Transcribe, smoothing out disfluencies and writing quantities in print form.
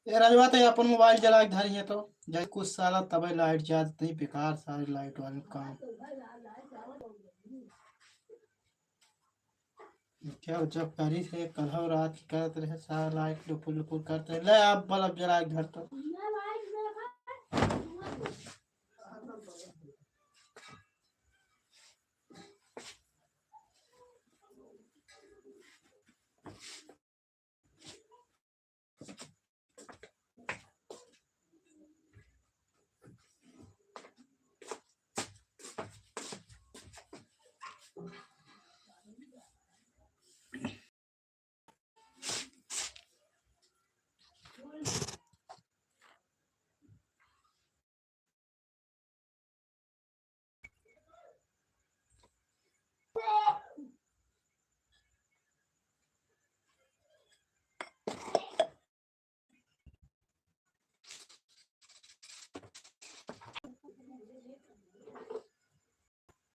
ये रजवा तो अपन मोबाइल जला के धरी है तो जब कुछ साला तबे लाइट जाती नहीं, बेकार सारी लाइट वाले काम। क्या जब करी थे कल रात की करते रहे सारा लाइट लुपुर लुपुर करते ले आप बल्ब जला के घर तो